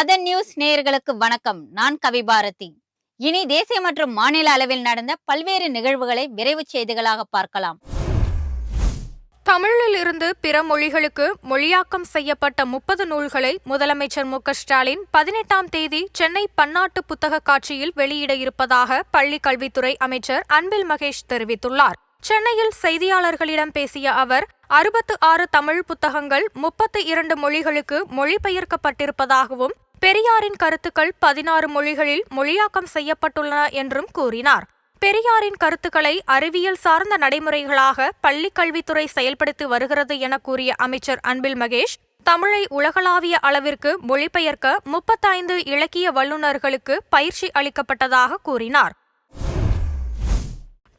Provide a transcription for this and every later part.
Madan news நேயர்களுக்கு வணக்கம். நான் கவிபாரதி. இனி தேசிய மற்றும் மாநில அளவில் நடந்த பல்வேறு நிகழ்வுகளை விரைவு செய்திகளாக பார்க்கலாம். தமிழில் இருந்து பிற மொழிகளுக்கு மொழியாக்கம் செய்யப்பட்ட 30 நூல்களை முதலமைச்சர் மு.க.ஸ்டாலின் 18ஆம் தேதி சென்னை பன்னாட்டு புத்தக காட்சியில் வெளியிட இருப்பதாக பள்ளிக் கல்வித்துறை அமைச்சர் அன்பில் மகேஷ் தெரிவித்துள்ளார். சென்னையில் செய்தியாளர்களிடம் பேசிய அவர் 66 தமிழ் புத்தகங்கள் 32 மொழிகளுக்கு மொழிபெயர்க்கப்பட்டிருப்பதாகவும் பெரியாரின் கருத்துக்கள் 16 மொழிகளில் மொழியாக்கம் செய்யப்பட்டுள்ளன என்றும் கூறினார். பெரியாரின் கருத்துக்களை அறிவியல் சார்ந்த நடைமுறைகளாக பள்ளிக் கல்வித்துறை செயல்படுத்தி வருகிறது என கூறிய அமைச்சர் அன்பில் மகேஷ், தமிழை உலகளாவிய அளவிற்கு மொழிபெயர்க்க 35 இலக்கிய வல்லுநர்களுக்கு பயிற்சி அளிக்கப்பட்டதாக கூறினார்.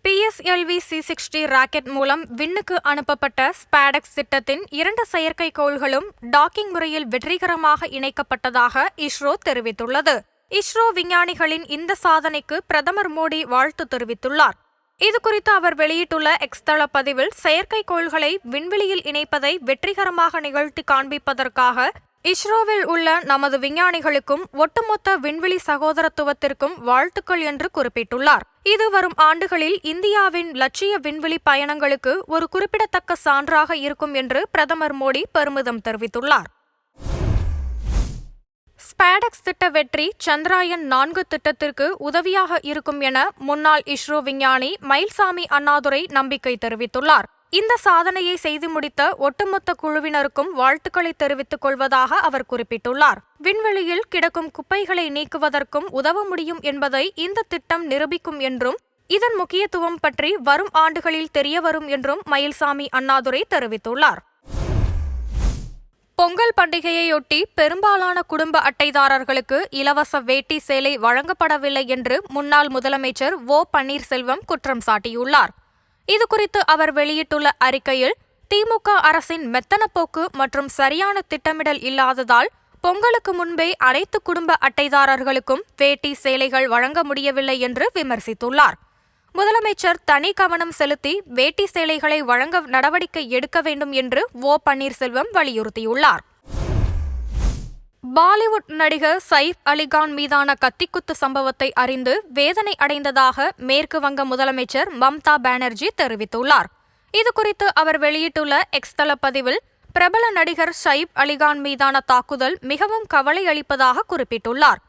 PSLV C-60 ராக்கெட் மூலம் விண்ணுக்கு அனுப்பப்பட்ட ஸ்பேடெக்ஸ் திட்டத்தின் 2 செயற்கைக்கோள்களும் டாக்கிங் முறையில் வெற்றிகரமாக இணைக்கப்பட்டதாக இஸ்ரோ தெரிவித்துள்ளது. இஸ்ரோ விஞ்ஞானிகளின் இந்த சாதனைக்கு பிரதமர் மோடி வாழ்த்து தெரிவித்துள்ளார். இதுகுறித்து அவர் வெளியிட்டுள்ள எக்ஸ் தள பதிவில், செயற்கைக்கோள்களை விண்வெளியில் இணைப்பதை வெற்றிகரமாக நிகழ்த்தி காண்பிப்பதற்காக இஸ்ரோவில் உள்ள நமது விஞ்ஞானிகளுக்கும் ஒட்டுமொத்த விண்வெளி சகோதரத்துவத்திற்கும் வாழ்த்துக்கள் என்று குறிப்பிட்டுள்ளார். இது வரும் ஆண்டுகளில் இந்தியாவின் லட்சிய விண்வெளி பயணங்களுக்கு ஒரு குறிப்பிடத்தக்க சான்றாக இருக்கும் என்று பிரதமர் மோடி பெருமிதம் தெரிவித்துள்ளார். ஸ்பேடெக்ஸ் திட்ட வெற்றி சந்திராயன் 4 திட்டத்திற்கு உதவியாக இருக்கும் என முன்னாள் இஸ்ரோ விஞ்ஞானி மயில்சாமி அண்ணாதுரை நம்பிக்கை தெரிவித்துள்ளார். இந்த சாதனையை செய்து முடித்த ஒட்டுமொத்த குழுவினருக்கும் வாழ்த்துக்களை தெரிவித்துக் கொள்வதாக அவர் குறிப்பிட்டுள்ளார். விண்வெளியில் கிடக்கும் குப்பைகளை நீக்குவதற்கும் உதவ முடியும் என்பதை இந்த திட்டம் நிரூபிக்கும் என்றும் இதன் முக்கியத்துவம் பற்றி வரும் ஆண்டுகளில் தெரியவரும் என்றும் மயில்சாமி அண்ணாதுரை தெரிவித்துள்ளார். பொங்கல் பண்டிகையையொட்டி பெரும்பாலான குடும்ப அட்டைதாரர்களுக்கு இலவச வேட்டி சேலை வழங்கப்படவில்லை என்று முன்னாள் முதலமைச்சர் ஓ பன்னீர்செல்வம் குற்றம் சாட்டியுள்ளார். இதுகுறித்து அவர் வெளியிட்டுள்ள அறிக்கையில், திமுக அரசின் மெத்தனப்போக்கு மற்றும் சரியான திட்டமிடல் இல்லாததால் பொங்கலுக்கு முன்பே அனைத்து குடும்ப அட்டைதாரர்களுக்கும் வேட்டி சேலைகள் வழங்க முடியவில்லை என்று விமர்சித்துள்ளார். முதலமைச்சர் தனி கவனம் செலுத்தி வேட்டி சேலைகளை வழங்க நடவடிக்கை எடுக்க வேண்டும் என்று ஓ பன்னீர்செல்வம் வலியுறுத்தியுள்ளார். பாலிவுட் நடிகர் சைஃப் அலிகான் மீதான கத்திக்குத்து சம்பவத்தை அறிந்து வேதனை அடைந்ததாக மேற்கு வங்க முதலமைச்சர் மம்தா பானர்ஜி தெரிவித்துள்ளார். இதுகுறித்து அவர் வெளியிட்டுள்ள எக்ஸ் தள பதிவில், பிரபல நடிகர் சைஃப் அலிகான் மீதான தாக்குதல் மிகவும் கவலை அளிப்பதாக குறிப்பிட்டுள்ளார்.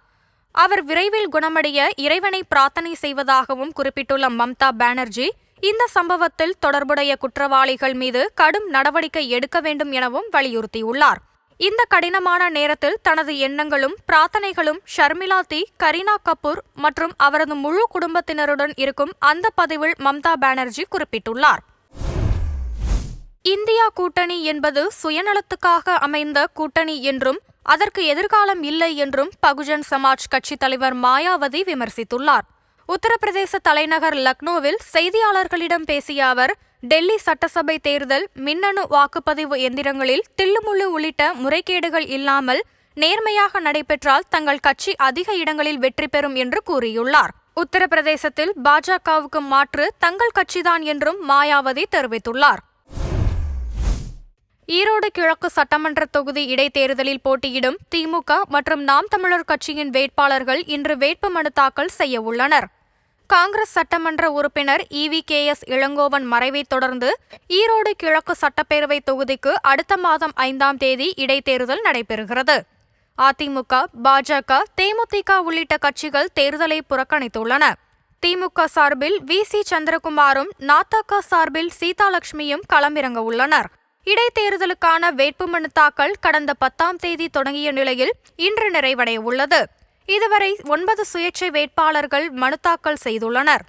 அவர் விரைவில் குணமடைய இறைவனை பிரார்த்தனை செய்வதாகவும் குறிப்பிட்டுள்ள மம்தா பானர்ஜி, இந்த சம்பவத்தில் தொடர்புடைய குற்றவாளிகள் மீது கடும் நடவடிக்கை எடுக்க வேண்டும் எனவும் வலியுறுத்தியுள்ளார். இந்த கடினமான நேரத்தில் தனது எண்ணங்களும் பிரார்த்தனைகளும் ஷர்மிளா தி, கரீனா கபூர் மற்றும் அவரது முழு குடும்பத்தினருடன் இருக்கும் அந்த பதிவில் மம்தா பானர்ஜி குறிப்பிட்டுள்ளார். இந்தியா கூட்டணி என்பது சுயநலத்துக்காக அமைந்த கூட்டணி என்றும் அதற்கு எதிர்காலம் இல்லை என்றும் பகுஜன் சமாஜ் கட்சி தலைவர் மாயாவதி விமர்சித்துள்ளார். உத்தரப்பிரதேச தலைநகர் லக்னோவில் செய்தியாளர்களிடம் பேசிய அவர், டெல்லி சட்டசபை தேர்தல் மின்னணு வாக்குப்பதிவு எந்திரங்களில் தில்லுமுள்ளு உள்ளிட்ட முறைகேடுகள் இல்லாமல் நேர்மையாக நடைபெற்றால் தங்கள் கட்சி அதிக இடங்களில் வெற்றி பெறும் என்று கூறியுள்ளார். உத்தரப்பிரதேசத்தில் பாஜகவுக்கு மாற்று தங்கள் கட்சிதான் என்றும் மாயாவதி தெரிவித்துள்ளார். ஈரோடு கிழக்கு சட்டமன்ற தொகுதி இடைத்தேர்தலில் போட்டியிடும் திமுக மற்றும் நாம் தமிழர் கட்சியின் வேட்பாளர்கள் இன்று வேட்புமனு தாக்கல் செய்ய உள்ளனர். காங்கிரஸ் சட்டமன்ற உறுப்பினர் EVKS இளங்கோவன் மறைவைத் தொடர்ந்து ஈரோடு கிழக்கு சட்டப்பேரவை தொகுதிக்கு அடுத்த மாதம் 5ஆம் தேதி இடைத்தேர்தல் நடைபெறுகிறது. அதிமுக, பாஜக, தேமுதிக உள்ளிட்ட கட்சிகள் தேர்தலை புறக்கணித்துள்ளன. திமுக சார்பில் VC சந்திரகுமாரும், நாதக சார்பில் சீதாலட்சுமியும் களமிறங்க உள்ளனர். இடைத்தேர்தலுக்கான வேட்புமனு தாக்கல் கடந்த 10ஆம் தேதி தொடங்கிய நிலையில் இன்று நிறைவடைய உள்ளது. இதுவரை 9 சுயேட்சை வேட்பாளர்கள் மனு தாக்கல் செய்துள்ளனர்.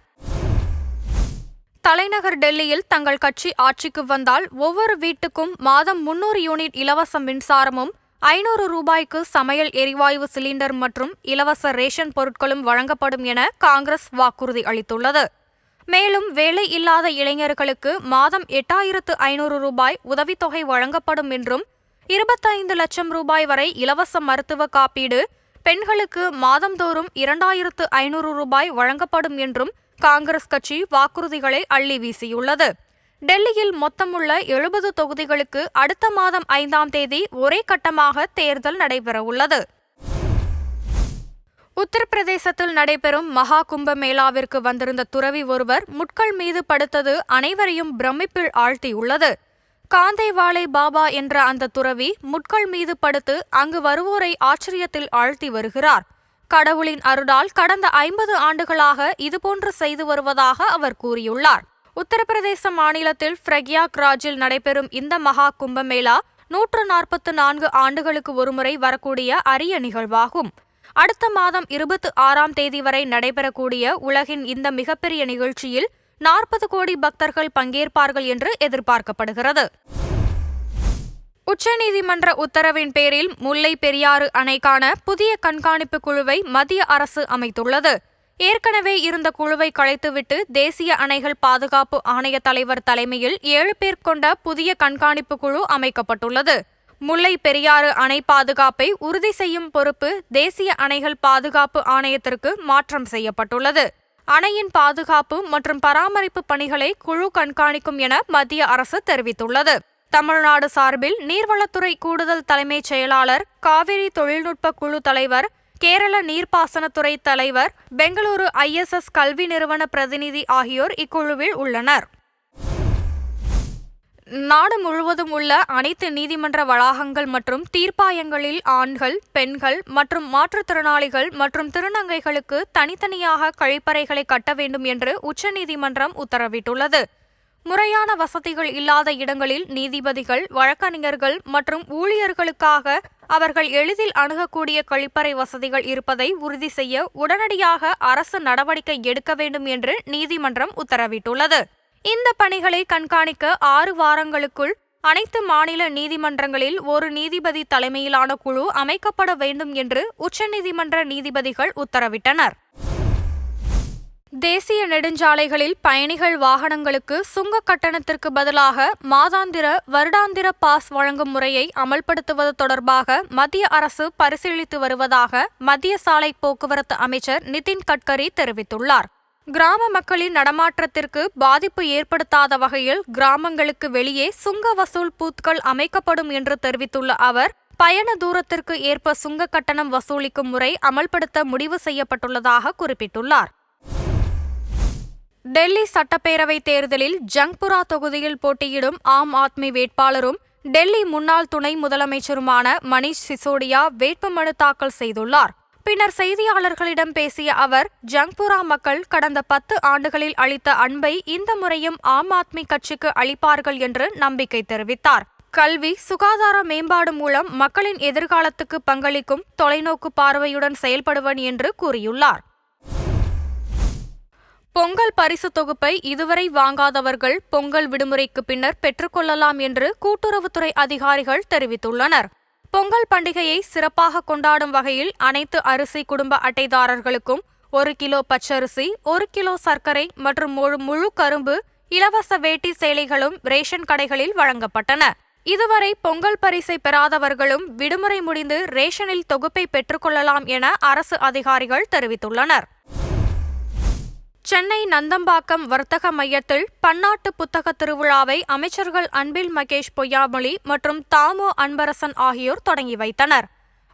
தலைநகர் டெல்லியில் தங்கள் கட்சி ஆட்சிக்கு வந்தால் ஒவ்வொரு வீட்டுக்கும் மாதம் 300 யூனிட் இலவச மின்சாரமும் 500 ரூபாய்க்கு சமையல் எரிவாயு சிலிண்டர் மற்றும் இலவச ரேஷன் பொருட்களும் வழங்கப்படும் என காங்கிரஸ் வாக்குறுதி அளித்துள்ளது. மேலும் வேலை இல்லாத இளைஞர்களுக்கு மாதம் 8500 ரூபாய் உதவித்தொகை வழங்கப்படும் என்றும் 25 லட்சம் ரூபாய் வரை இலவச மருத்துவ காப்பீடு, பெண்களுக்கு மாதந்தோறும் 2500 ரூபாய் வழங்கப்படும் என்றும் காங்கிரஸ் கட்சி வாக்குறுதிகளை அள்ளி வீசியுள்ளது. டெல்லியில் மொத்தமுள்ள 70 தொகுதிகளுக்கு அடுத்த மாதம் 5ஆம் தேதி ஒரே கட்டமாக தேர்தல் நடைபெறவுள்ளது. உத்தரப்பிரதேசத்தில் நடைபெறும் மகா கும்ப மேளாவிற்கு வந்திருந்த துறவி ஒருவர் முட்கள் மீது படுத்தது அனைவரையும் பிரமிப்பில் ஆழ்த்தியுள்ளது. காந்தேவாலை பாபா என்ற அந்த துறவி முட்கள் மீது படுத்து அங்கு வருவோரை ஆச்சரியத்தில் ஆழ்த்தி வருகிறார். கடவுளின் அருளால் கடந்த 50 ஆண்டுகளாக இதுபோன்று செய்து வருவதாக அவர் கூறியுள்ளார். உத்தரப்பிரதேச மாநிலத்தில் பிரக்யாக்ராஜில் நடைபெறும் இந்த மகா கும்பமேளா 144 ஆண்டுகளுக்கு ஒருமுறை வரக்கூடிய அரிய நிகழ்வாகும். அடுத்த மாதம் 26ஆம் தேதி வரை நடைபெறக்கூடிய உலகின் இந்த மிகப்பெரிய நிகழ்ச்சியில் 40 கோடி பக்தர்கள் பங்கேற்பார்கள் என்று எதிர்பார்க்கப்படுகிறது. உச்சநீதிமன்ற உத்தரவின் பேரில் முல்லை பெரியாறு அணைக்கான புதிய கண்காணிப்பு குழுவை மத்திய அரசு அமைத்துள்ளது. ஏற்கனவே இருந்த குழுவை கலைத்துவிட்டு தேசிய அணைகள் பாதுகாப்பு ஆணைய தலைவர் தலைமையில் 7 பேர் கொண்ட புதிய கண்காணிப்பு குழு அமைக்கப்பட்டுள்ளது. முல்லை பெரியாறு அணை பாதுகாப்பை உறுதி செய்யும் பொறுப்பு தேசிய அணைகள் பாதுகாப்பு ஆணையத்திற்கு மாற்றம் செய்யப்பட்டுள்ளது. அணையின் பாதுகாப்பு மற்றும் பராமரிப்பு பணிகளை குழு கண்காணிக்கும் என மத்திய அரசு தெரிவித்துள்ளது. தமிழ்நாடு சார்பில் நீர்வளத்துறை கூடுதல் தலைமைச் செயலாளர், காவிரி தொழில்நுட்ப குழு தலைவர், கேரள நீர்ப்பாசனத்துறை தலைவர், பெங்களூரு ISS கல்வி நிறுவன பிரதிநிதி ஆகியோர் இக்குழுவில் உள்ளனர். நாடு முழுவதும் உள்ள அனைத்து நீதிமன்ற வளாகங்கள் மற்றும் தீர்ப்பாயங்களில் ஆண்கள், பெண்கள் மற்றும் மாற்றுத்திறனாளிகள் மற்றும் திருநங்கைகளுக்கு தனித்தனியாக கழிப்பறைகளை கட்ட வேண்டும் என்று உச்சநீதிமன்றம் உத்தரவிட்டுள்ளது. முறையான வசதிகள் இல்லாத இடங்களில் நீதிபதிகள், வழக்கறிஞர்கள் மற்றும் ஊழியர்களுக்காக அவர்கள் எளிதில் அணுகக்கூடிய கழிப்பறை வசதிகள் இருப்பதை உறுதி செய்ய உடனடியாக அரசு நடவடிக்கை எடுக்க வேண்டும் என்று நீதிமன்றம் உத்தரவிட்டுள்ளது. இந்த பணிகளை கண்காணிக்க 6 வாரங்களுக்குள் அனைத்து மாநில நீதிமன்றங்களில் ஒரு நீதிபதி தலைமையிலான குழு அமைக்கப்பட வேண்டும் என்று உச்சநீதிமன்ற நீதிபதிகள் உத்தரவிட்டனர். தேசிய நெடுஞ்சாலைகளில் பயணிகள் வாகனங்களுக்கு சுங்க கட்டணத்திற்கு பதிலாக மாதாந்திர, வருடாந்திர பாஸ் வழங்கும் முறையை அமல்படுத்துவது தொடர்பாக மத்திய அரசு பரிசீலித்து வருவதாக மத்திய சாலை போக்குவரத்து அமைச்சர் நிதின் கட்கரி தெரிவித்துள்ளார். கிராம மக்களின் நடமாட்டத்திற்கு பாதிப்பு ஏற்படுத்தாத வகையில் கிராமங்களுக்கு வெளியே சுங்க வசூல் பூத்கள் அமைக்கப்படும் என்று தெரிவித்துள்ள அவர், பயண தூரத்திற்கு ஏற்ப சுங்க கட்டணம் வசூலிக்கும் முறை அமல்படுத்த முடிவு செய்யப்பட்டுள்ளதாக குறிப்பிட்டுள்ளார். டெல்லி சட்டப்பேரவை தேர்தலில் ஜங்புரா தொகுதியில் போட்டியிடும் ஆம் ஆத்மி வேட்பாளரும் டெல்லி முன்னாள் துணை முதலமைச்சருமான மணீஷ் சிசோடியா வேட்புமனு தாக்கல் செய்துள்ளார். பின்னர் செய்தியாளர்களிடம் பேசிய அவர், ஜங்புரா மக்கள் கடந்த 10 ஆண்டுகளில் அளித்த அன்பை இந்த முறையும் ஆம் ஆத்மி கட்சிக்கு அளிப்பார்கள் என்று நம்பிக்கை தெரிவித்தார். கல்வி, சுகாதார மேம்பாடு மூலம் மக்களின் எதிர்காலத்துக்கு பங்களிக்கும் தொலைநோக்கு பார்வையுடன் செயல்படுவன் என்று கூறியுள்ளார். பொங்கல் பரிசு தொகுப்பை இதுவரை வாங்காதவர்கள் பொங்கல் விடுமுறைக்கு பின்னர் பெற்றுக்கொள்ளலாம் என்று கூட்டுறவுத்துறை அதிகாரிகள் தெரிவித்துள்ளனர். பொங்கல் பண்டிகையை சிறப்பாக கொண்டாடும் வகையில் அனைத்து அரிசி குடும்ப அட்டைதாரர்களுக்கும் 1 கிலோ பச்சரிசி, 1 கிலோ சர்க்கரை மற்றும் முழு கரும்பு, இலவச வேட்டி சேலைகளும் ரேஷன் கடைகளில் வழங்கப்பட்டன. இதுவரை பொங்கல் பரிசை பெறாதவர்களும் விடுமுறை முடிந்து ரேஷனில் தொகுப்பை பெற்றுக்கொள்ளலாம் என அரசு அதிகாரிகள் தெரிவித்துள்ளனர். சென்னை நந்தம்பாக்கம் வர்த்தக மையத்தில் பன்னாட்டு புத்தக திருவிழாவை அமைச்சர்கள் அன்பில் மகேஷ் பொய்யாமொழி மற்றும் தாமோ அன்பரசன் ஆகியோர் தொடங்கி வைத்தனர்.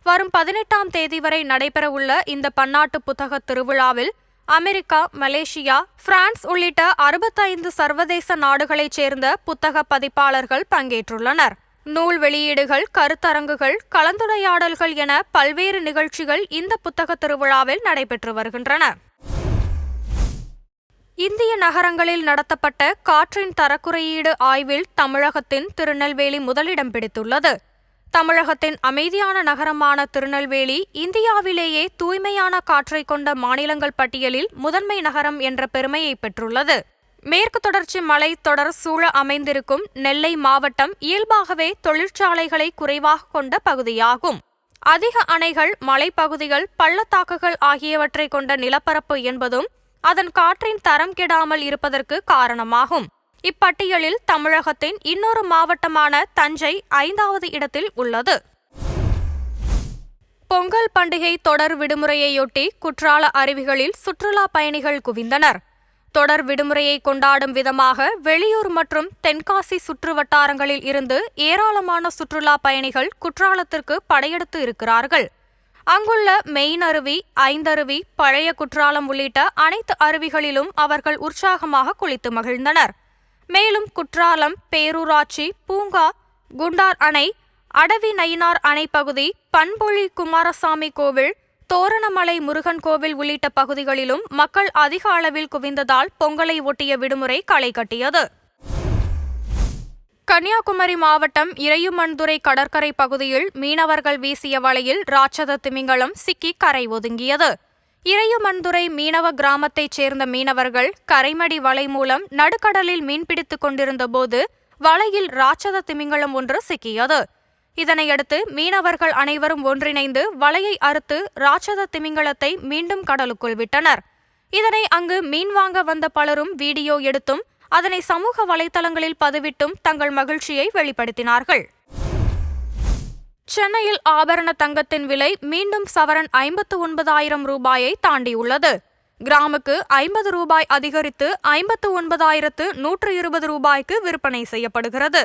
வரும் 18ஆம் தேதி வரை நடைபெறவுள்ள இந்த பன்னாட்டு புத்தக திருவிழாவில் அமெரிக்கா, மலேசியா, பிரான்ஸ் உள்ளிட்ட 65 சர்வதேச நாடுகளைச் சேர்ந்த புத்தக பதிப்பாளர்கள் பங்கேற்றுள்ளனர். நூல் வெளியீடுகள், கருத்தரங்குகள், கலந்துரையாடல்கள் என பல்வேறு நிகழ்ச்சிகள் இந்த புத்தக திருவிழாவில் நடைபெற்று வருகின்றன. இந்திய நகரங்களில் நடத்தப்பட்ட காற்றின் தரக்குறையீடு ஆய்வில் தமிழகத்தின் திருநெல்வேலி முதலிடம் பிடித்துள்ளது. தமிழகத்தின் அமைதியான நகரமான திருநெல்வேலி இந்தியாவிலேயே தூய்மையான காற்றை கொண்ட மாநிலங்கள் பட்டியலில் முதன்மை நகரம் என்ற பெருமையை பெற்றுள்ளது. மேற்கு தொடர்ச்சி மலை தொடர் சூழ அமைந்திருக்கும் நெல்லை மாவட்டம் இயல்பாகவே தொழிற்சாலைகளை குறைவாக கொண்ட பகுதியாகும். அதிக அணைகள், மலைப்பகுதிகள், பள்ளத்தாக்குகள் ஆகியவற்றை கொண்ட நிலப்பரப்பு என்பதும் அதன் காற்றின் தரம் கெடாமல் இருப்பதற்கு காரணமாகும். இப்பட்டியலில் தமிழகத்தின் இன்னொரு மாவட்டமான தஞ்சை 5வது இடத்தில் உள்ளது. பொங்கல் பண்டிகை தொடர் விடுமுறையையொட்டி குற்றால அருவிகளில் சுற்றுலா பயணிகள் குவிந்தனர். தொடர் விடுமுறையை கொண்டாடும் விதமாக வெளியூர் மற்றும் தென்காசி சுற்று வட்டாரங்களில் இருந்து ஏராளமான சுற்றுலா பயணிகள் குற்றாலத்திற்கு படையெடுத்து இருக்கிறார்கள். அங்குள்ள மெயின் அருவி, ஐந்தருவி, பழைய குற்றாலம் உள்ளிட்ட அனைத்து அருவிகளிலும் அவர்கள் உற்சாகமாக குளித்து மகிழ்ந்தனர். மேலும் குற்றாலம், பேரூராட்சி, பூங்கா, குண்டார் அணை, அடவி நயினார் அணை பகுதி, பண்பொழி குமாரசாமி கோவில், தோரணமலை முருகன் கோவில் உள்ளிட்ட பகுதிகளிலும் மக்கள் அதிக அளவில் குவிந்ததால் பொங்கலை ஒட்டிய விடுமுறை களை கட்டியது. கன்னியாகுமரி மாவட்டம் இறையுமண்துறை கடற்கரை பகுதியில் மீனவர்கள் வீசிய வலையில் ராட்சத திமிங்கலம் சிக்கி கரை ஒதுங்கியது. இறையுமண்துறை மீனவ கிராமத்தைச் சேர்ந்த மீனவர்கள் கரைமடி வலை மூலம் நடுக்கடலில் மீன்பிடித்துக் கொண்டிருந்த போது வலையில் ராட்சத திமிங்கலம் ஒன்று சிக்கியது. இதனையடுத்து மீனவர்கள் அனைவரும் ஒன்றிணைந்து வலையை அறுத்து ராட்சத திமிங்கலத்தை மீண்டும் கடலுக்குள் விட்டனர். இதனை அங்கு மீன் வாங்க வந்த பலரும் வீடியோ எடுத்தும் அதனை சமூக வலைதளங்களில் பதிவிட்டும் தங்கள் மகிழ்ச்சியை வெளிப்படுத்தினார்கள். சென்னையில் ஆபரண தங்கத்தின் விலை மீண்டும் சவரன் 59,000 ரூபாயை தாண்டியுள்ளது. கிராமுக்கு 50 ரூபாய் அதிகரித்து 59,120 ரூபாய்க்கு விற்பனை செய்யப்படுகிறது.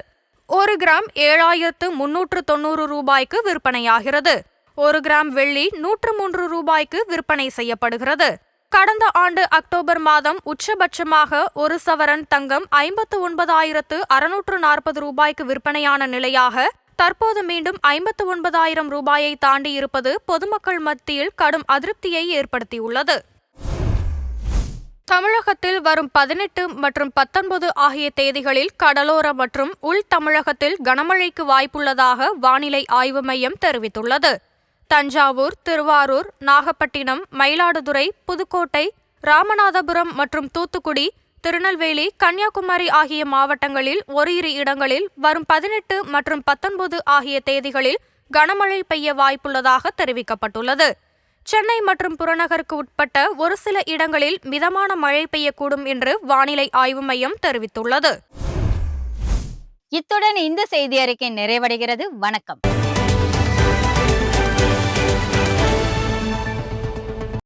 1 கிராம் 7,390 ரூபாய்க்கு விற்பனையாகிறது. 1 கிராம் வெள்ளி 103 ரூபாய்க்கு விற்பனை செய்யப்படுகிறது. கடந்த ஆண்டு அக்டோபர் மாதம் உச்சபட்சமாக 1 சவரன் தங்கம் 59,640 ரூபாய்க்கு விற்பனையான நிலையாக தற்போது மீண்டும் 59,000 ரூபாயை தாண்டி இருப்பது பொதுமக்கள் மத்தியில் கடும் அதிருப்தியை ஏற்படுத்தியுள்ளது. தமிழகத்தில் வரும் 18 மற்றும் 19 ஆகிய தேதிகளில் கடலோர மற்றும் உள் தமிழகத்தில் கனமழைக்கு வாய்ப்புள்ளதாக வானிலை ஆய்வு மையம் தெரிவித்துள்ளது. தஞ்சாவூர், திருவாரூர், நாகப்பட்டினம், மயிலாடுதுறை, புதுக்கோட்டை, ராமநாதபுரம் மற்றும் தூத்துக்குடி, திருநெல்வேலி, கன்னியாகுமரி ஆகிய மாவட்டங்களில் ஓரிரு இடங்களில் வரும் 18 மற்றும் 19 ஆகிய தேதிகளில் கனமழை பெய்ய வாய்ப்புள்ளதாக தெரிவிக்கப்பட்டுள்ளது. சென்னை மற்றும் புறநகருக்கு உட்பட்ட ஒரு சில இடங்களில் மிதமான மழை பெய்யக்கூடும் என்று வானிலை ஆய்வு மையம் தெரிவித்துள்ளது. இத்துடன் இந்த செய்தி அறிக்கை நிறைவடைகிறது. வணக்கம்.